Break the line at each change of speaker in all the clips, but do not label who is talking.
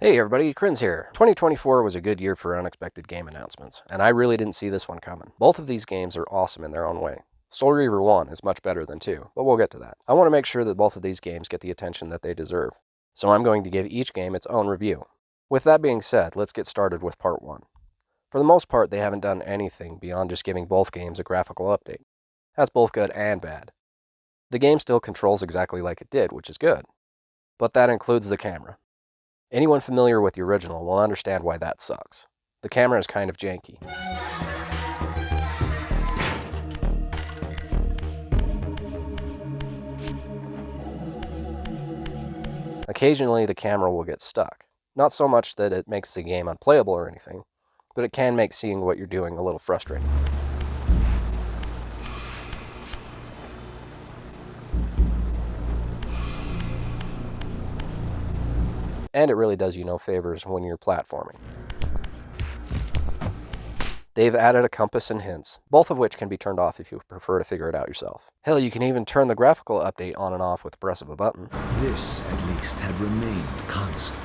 Hey everybody, Krins here. 2024 was a good year for unexpected game announcements, and I really didn't see this one coming. Both of these games are awesome in their own way. Soul Reaver 1 is much better than 2, but we'll get to that. I want to make sure that both of these games get the attention that they deserve, so I'm going to give each game its own review. With that being said, let's get started with part 1. For the most part, they haven't done anything beyond just giving both games a graphical update. That's both good and bad. The game still controls exactly like it did, which is good, but that includes the camera. Anyone familiar with the original will understand why that sucks. The camera is kind of janky. Occasionally the camera will get stuck. Not so much that it makes the game unplayable or anything, but it can make seeing what you're doing a little frustrating. And it really does you no favors when you're platforming. They've added a compass and hints, both of which can be turned off if you prefer to figure it out yourself. Hell, you can even turn the graphical update on and off with the press of a button.
This, at least, had remained constant.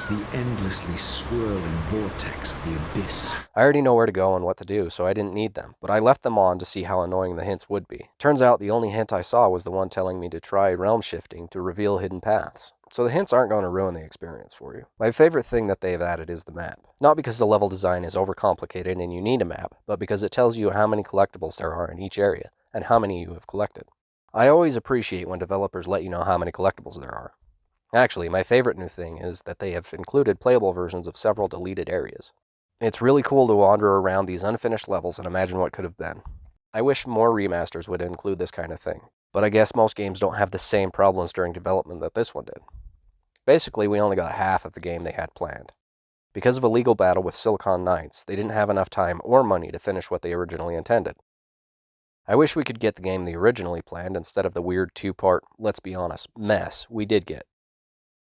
The endlessly swirling vortex of the abyss.
I already know where to go and what to do, so I didn't need them, but I left them on to see how annoying the hints would be. Turns out the only hint I saw was the one telling me to try realm shifting to reveal hidden paths. So the hints aren't going to ruin the experience for you. My favorite thing that they've added is the map. Not because the level design is overcomplicated and you need a map, but because it tells you how many collectibles there are in each area, and how many you have collected. I always appreciate when developers let you know how many collectibles there are. Actually, my favorite new thing is that they have included playable versions of several deleted areas. It's really cool to wander around these unfinished levels and imagine what could have been. I wish more remasters would include this kind of thing, but I guess most games don't have the same problems during development that this one did. Basically, we only got half of the game they had planned. Because of a legal battle with Silicon Knights, they didn't have enough time or money to finish what they originally intended. I wish we could get the game they originally planned instead of the weird two-part, let's be honest, mess we did get.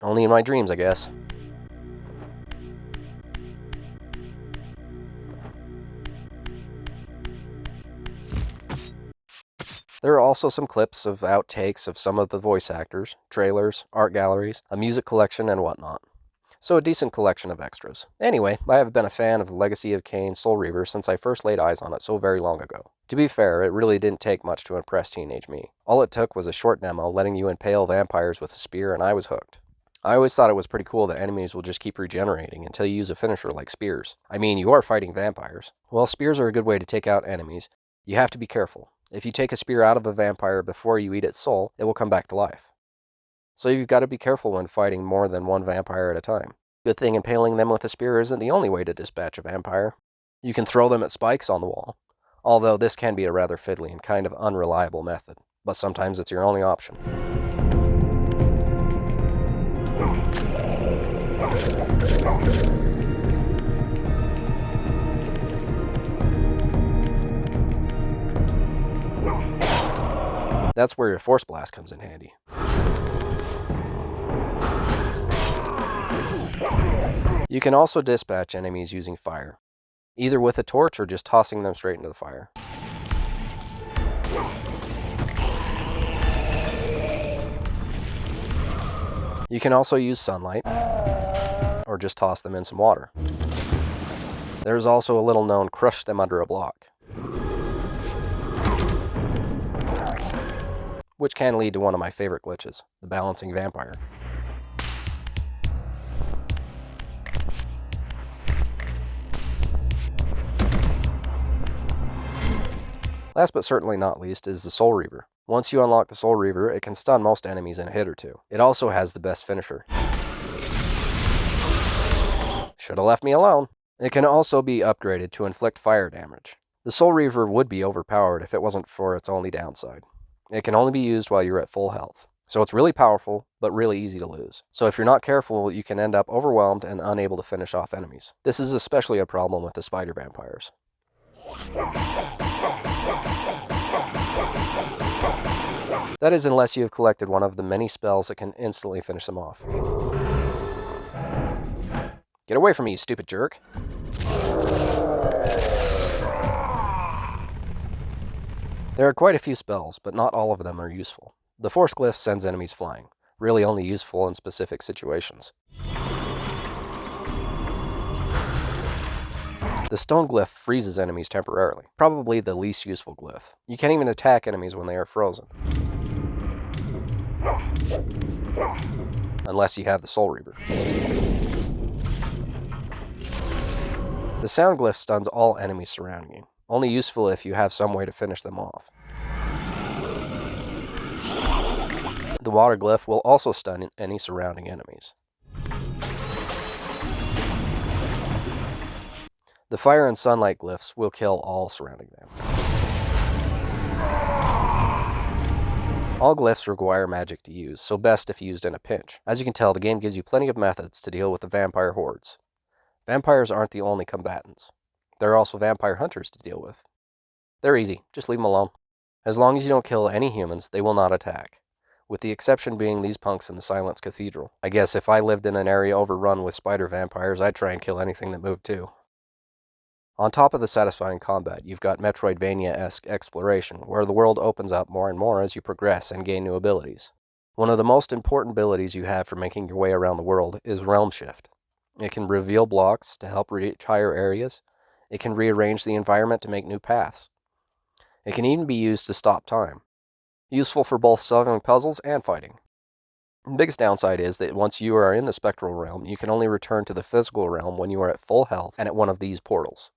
Only in my dreams, I guess. There are also some clips of outtakes of some of the voice actors, trailers, art galleries, a music collection, and whatnot. So a decent collection of extras. Anyway, I have been a fan of the Legacy of Kain Soul Reaver since I first laid eyes on it so very long ago. To be fair, it really didn't take much to impress teenage me. All it took was a short demo letting you impale vampires with a spear and I was hooked. I always thought it was pretty cool that enemies will just keep regenerating until you use a finisher like spears. I mean, you are fighting vampires. While spears are a good way to take out enemies, you have to be careful. If you take a spear out of a vampire before you eat its soul, it will come back to life. So you've got to be careful when fighting more than one vampire at a time. Good thing impaling them with a spear isn't the only way to dispatch a vampire. You can throw them at spikes on the wall, although this can be a rather fiddly and kind of unreliable method, but sometimes it's your only option. That's where your Force Blast comes in handy. You can also dispatch enemies using fire, either with a torch or just tossing them straight into the fire. You can also use sunlight, or just toss them in some water. There's also a little known crush them under a block, which can lead to one of my favorite glitches, the balancing vampire. Last but certainly not least is the Soul Reaver. Once you unlock the Soul Reaver, it can stun most enemies in a hit or two. It also has the best finisher. Should have left me alone. It can also be upgraded to inflict fire damage. The Soul Reaver would be overpowered if it wasn't for its only downside. It can only be used while you're at full health. So it's really powerful, but really easy to lose. So if you're not careful, you can end up overwhelmed and unable to finish off enemies. This is especially a problem with the spider vampires. That is unless you have collected one of the many spells that can instantly finish them off. Get away from me, you stupid jerk. There are quite a few spells, but not all of them are useful. The Force Glyph sends enemies flying, really only useful in specific situations. The stone glyph freezes enemies temporarily, probably the least useful glyph. You can't even attack enemies when they are frozen. Unless you have the Soul Reaver. The sound glyph stuns all enemies surrounding you, only useful if you have some way to finish them off. The water glyph will also stun any surrounding enemies. The fire and sunlight glyphs will kill all surrounding them. All glyphs require magic to use, so best if used in a pinch. As you can tell, the game gives you plenty of methods to deal with the vampire hordes. Vampires aren't the only combatants. There are also vampire hunters to deal with. They're easy, just leave them alone. As long as you don't kill any humans, they will not attack. With the exception being these punks in the Silence Cathedral. I guess if I lived in an area overrun with spider vampires, I'd try and kill anything that moved too. On top of the satisfying combat, you've got Metroidvania-esque exploration, where the world opens up more and more as you progress and gain new abilities. One of the most important abilities you have for making your way around the world is Realm Shift. It can reveal blocks to help reach higher areas. It can rearrange the environment to make new paths. It can even be used to stop time. Useful for both solving puzzles and fighting. The biggest downside is that once you are in the spectral realm, you can only return to the physical realm when you are at full health and at one of these portals.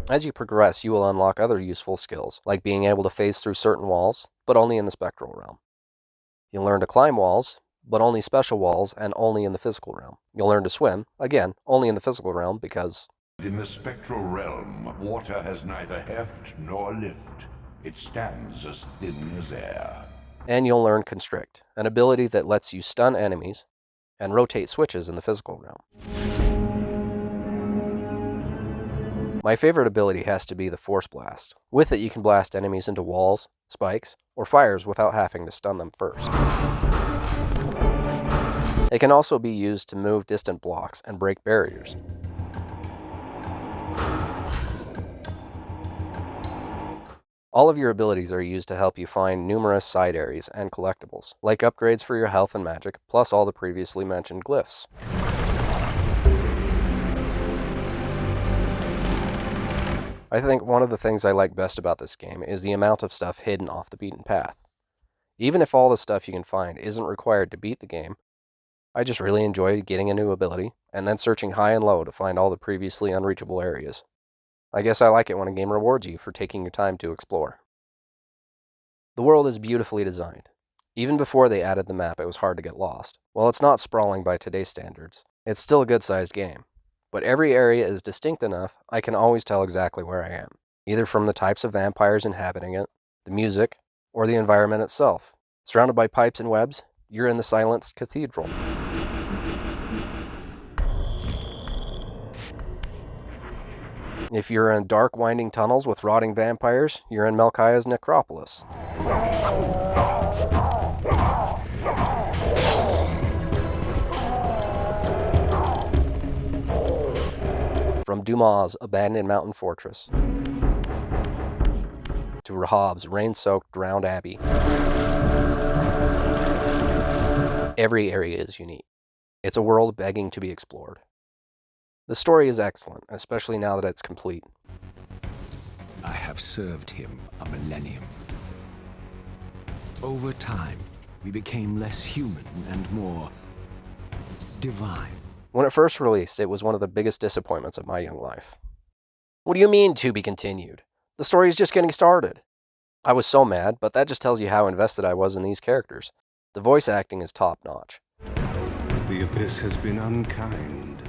As you progress, you will unlock other useful skills, like being able to phase through certain walls, but only in the spectral realm. You'll learn to climb walls, but only special walls and only in the physical realm. You'll learn to swim, again, only in the physical realm because...
In the spectral realm, water has neither heft nor lift. It stands as thin as air.
And you'll learn Constrict, an ability that lets you stun enemies and rotate switches in the physical realm. My favorite ability has to be the Force Blast. With it, you can blast enemies into walls, spikes, or fires without having to stun them first. It can also be used to move distant blocks and break barriers. All of your abilities are used to help you find numerous side areas and collectibles, like upgrades for your health and magic, plus all the previously mentioned glyphs. I think one of the things I like best about this game is the amount of stuff hidden off the beaten path. Even if all the stuff you can find isn't required to beat the game, I just really enjoy getting a new ability, and then searching high and low to find all the previously unreachable areas. I guess I like it when a game rewards you for taking your time to explore. The world is beautifully designed. Even before they added the map, it was hard to get lost. While it's not sprawling by today's standards, it's still a good-sized game. But every area is distinct enough, I can always tell exactly where I am, either from the types of vampires inhabiting it, the music, or the environment itself. Surrounded by pipes and webs, you're in the Silence Cathedral. If you're in dark, winding tunnels with rotting vampires, you're in Melchiah's necropolis. From Dumas' abandoned mountain fortress to Rahab's rain-soaked, drowned abbey, every area is unique. It's a world begging to be explored. The story is excellent, especially now that it's complete.
I have served him a millennium. Over time, we became less human and more divine.
When it first released, it was one of the biggest disappointments of my young life. What do you mean, to be continued? The story is just getting started. I was so mad, but that just tells you how invested I was in these characters. The voice acting is top-notch.
The Abyss has been unkind.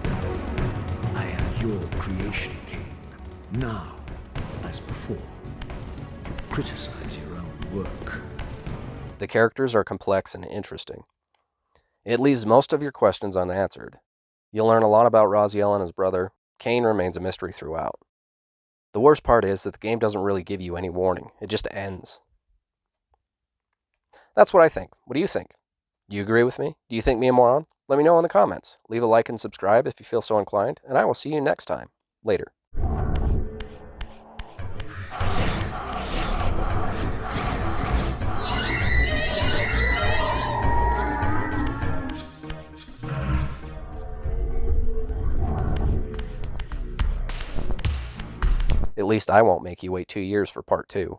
I am your creation, Kain. Now, as before, you criticize your own work.
The characters are complex and interesting. It leaves most of your questions unanswered. You'll learn a lot about Raziel and his brother. Kain remains a mystery throughout. The worst part is that the game doesn't really give you any warning. It just ends. That's what I think. What do you think? Do you agree with me? Do you think me a moron? Let me know in the comments. Leave a like and subscribe if you feel so inclined, and I will see you next time. Later. At least I won't make you wait 2 years for part 2.